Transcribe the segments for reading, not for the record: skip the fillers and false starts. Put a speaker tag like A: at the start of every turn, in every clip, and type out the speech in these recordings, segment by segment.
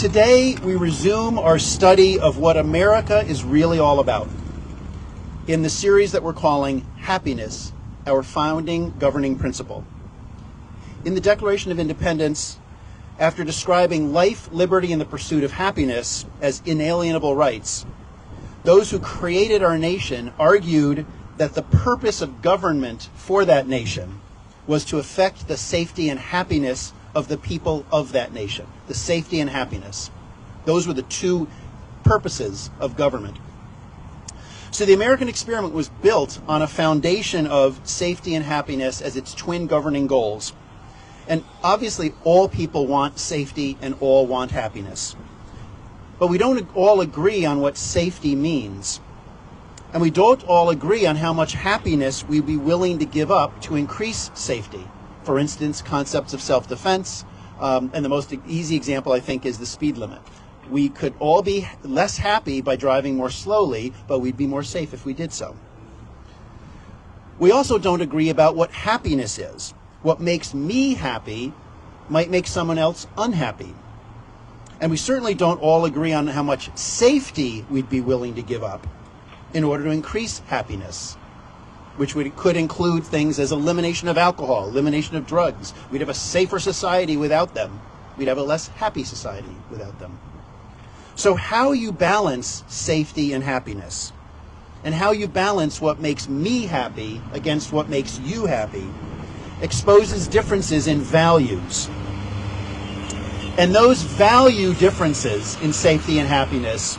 A: Today, we resume our study of what America is really all about in the series that we're calling Happiness, Our Founding Governing Principle. In the Declaration of Independence, after describing life, liberty, and the pursuit of happiness as inalienable rights, those who created our nation argued that the purpose of government for that nation was to affect the safety and happiness of the people of that nation. The safety and happiness. Those were the two purposes of government. So the American experiment was built on a foundation of safety and happiness as its twin governing goals. And obviously all people want safety and all want happiness. But we don't all agree on what safety means. And we don't all agree on how much happiness we'd be willing to give up to increase safety. For instance, concepts of self-defense, and the most easy example, I think, is the speed limit. We could all be less happy by driving more slowly, but we'd be more safe if we did so. We also don't agree about what happiness is. What makes me happy might make someone else unhappy. And we certainly don't all agree on how much safety we'd be willing to give up in order to increase happiness, which could include things as elimination of alcohol, elimination of drugs. We'd have a safer society without them. We'd have a less happy society without them. So how you balance safety and happiness, and how you balance what makes me happy against what makes you happy, exposes differences in values. And those value differences in safety and happiness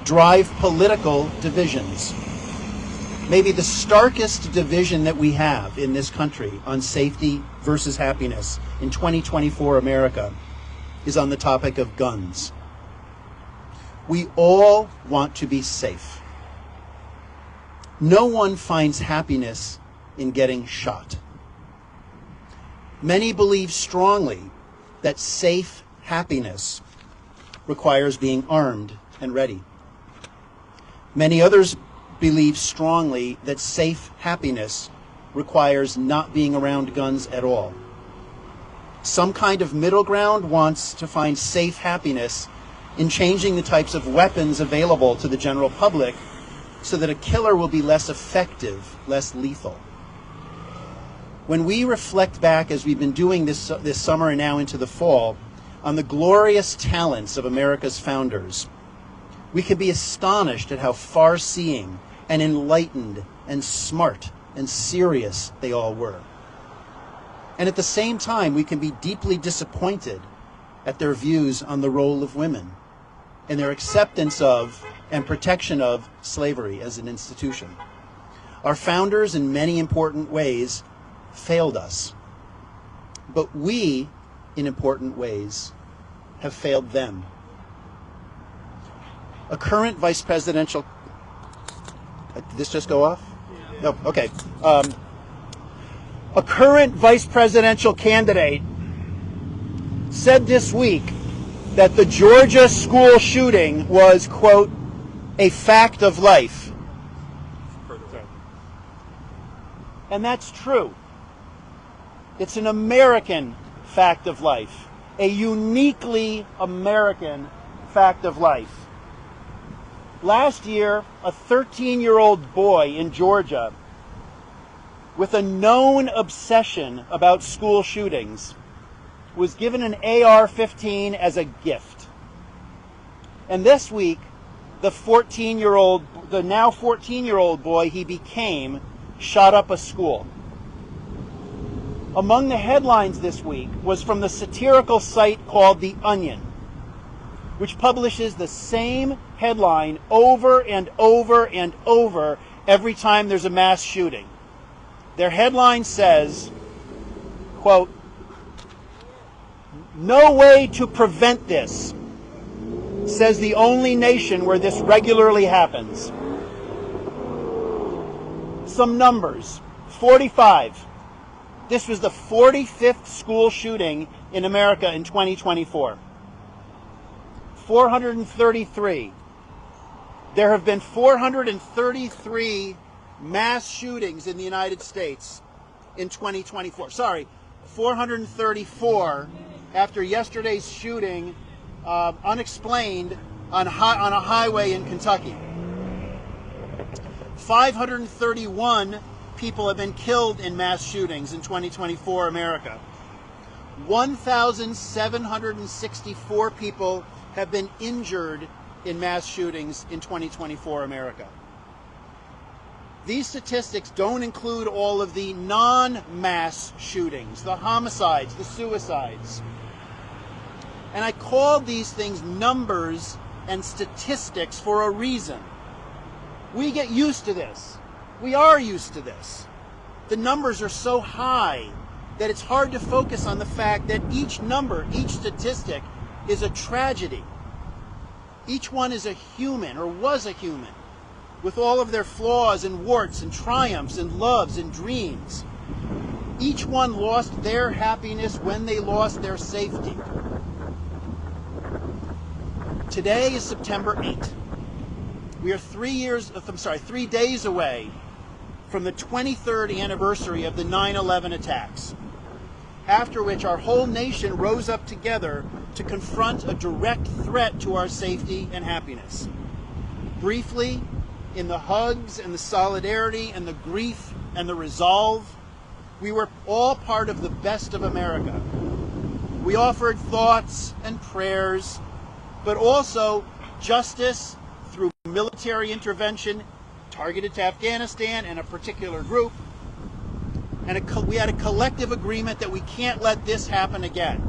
A: drive political divisions. Maybe the starkest division that we have in this country on safety versus happiness in 2024 America is on the topic of guns. We all want to be safe. No one finds happiness in getting shot. Many believe strongly that safe happiness requires being armed and ready. Many others believe strongly that safe happiness requires not being around guns at all. Some kind of middle ground wants to find safe happiness in changing the types of weapons available to the general public so that a killer will be less effective, less lethal. When we reflect back, as we've been doing this summer and now into the fall, on the glorious talents of America's founders, we can be astonished at how far-seeing and enlightened and smart and serious they all were. And at the same time, we can be deeply disappointed at their views on the role of women and their acceptance of and protection of slavery as an institution. Our founders, in many important ways, failed us. But we, in important ways, have failed them. A current vice presidential... Did this just go off? No, okay. A current vice presidential candidate said this week that the Georgia school shooting was, quote, a fact of life. And that's true. It's an American fact of life, a uniquely American fact of life. Last year, a 13-year-old boy in Georgia with a known obsession about school shootings was given an AR-15 as a gift. And this week, the now 14-year-old boy he became shot up a school. Among the headlines this week was from the satirical site called The Onion, which publishes the same headline over and over and over every time there's a mass shooting. Their headline says, quote, "No way to prevent this, says the only nation where this regularly happens." Some numbers. 45. This was the 45th school shooting in America in 2024. 433. There have been 433 mass shootings in the United States in 2024. Sorry, 434 after yesterday's shooting unexplained on a highway in Kentucky. 531 people have been killed in mass shootings in 2024 America. 1,764 people have been injured in mass shootings in 2024 America. These statistics don't include all of the non-mass shootings, the homicides, the suicides. And I called these things numbers and statistics for a reason. We get used to this. We are used to this. The numbers are so high that it's hard to focus on the fact that each number, each statistic, is a tragedy. Each one is a human, or was a human, with all of their flaws and warts and triumphs and loves and dreams. Each one lost their happiness when they lost their safety. Today is September 8th. We are 3 days away from the 23rd anniversary of the 9/11 attacks, after which our whole nation rose up together to confront a direct threat to our safety and happiness. Briefly, in the hugs and the solidarity and the grief and the resolve, we were all part of the best of America. We offered thoughts and prayers, but also justice through military intervention targeted to Afghanistan and a particular group. And we had a collective agreement that we can't let this happen again.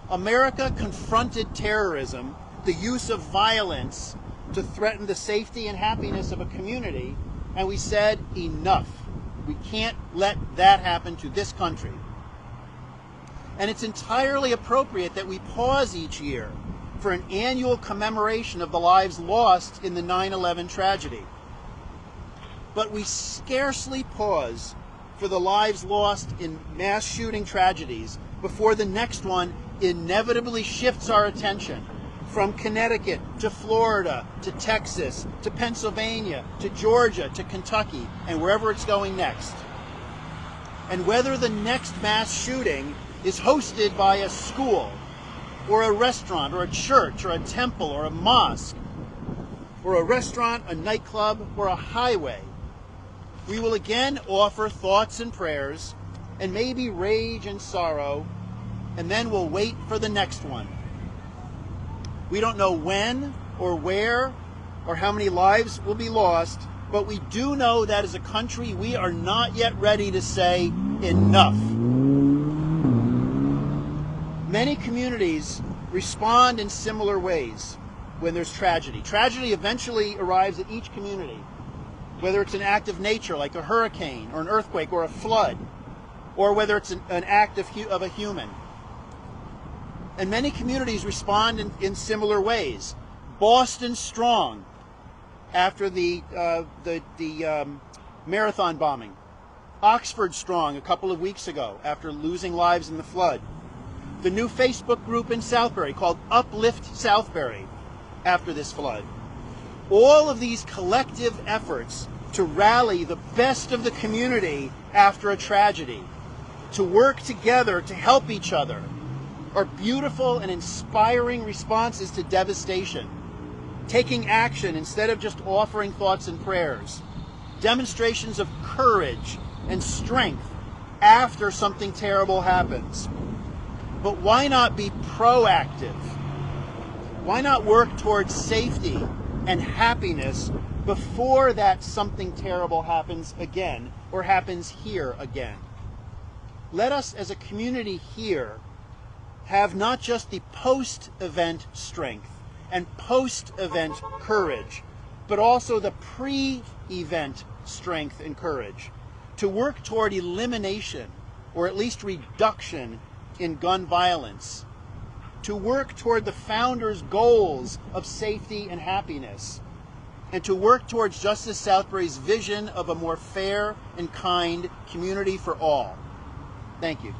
A: America confronted terrorism, the use of violence to threaten the safety and happiness of a community, and we said, enough. We can't let that happen to this country. And it's entirely appropriate that we pause each year for an annual commemoration of the lives lost in the 9/11 tragedy. But we scarcely pause for the lives lost in mass shooting tragedies before the next one inevitably shifts our attention from Connecticut to Florida to Texas to Pennsylvania to Georgia to Kentucky and wherever it's going next. And whether the next mass shooting is hosted by a school or a restaurant or a church or a temple or a mosque or a restaurant, a nightclub, or a highway, we will again offer thoughts and prayers and maybe rage and sorrow, and then we'll wait for the next one. We don't know when or where or how many lives will be lost, but we do know that as a country we are not yet ready to say enough. Many communities respond in similar ways when there's tragedy. Tragedy eventually arrives at each community, whether it's an act of nature like a hurricane or an earthquake or a flood, or whether it's an act of a human. And many communities respond in similar ways. Boston strong after the marathon bombing. Oxford strong a couple of weeks ago after losing lives in the flood. The new Facebook group in Southbury called Uplift Southbury after this flood. All of these collective efforts to rally the best of the community after a tragedy, to work together to help each other, are beautiful and inspiring responses to devastation. Taking action instead of just offering thoughts and prayers. Demonstrations of courage and strength after something terrible happens. But why not be proactive? Why not work towards safety and happiness before that something terrible happens again or happens here again? Let us as a community here have not just the post-event strength and post-event courage, but also the pre-event strength and courage to work toward elimination or at least reduction in gun violence, to work toward the founders' goals of safety and happiness, and to work towards Justice Southbury's vision of a more fair and kind community for all. Thank you.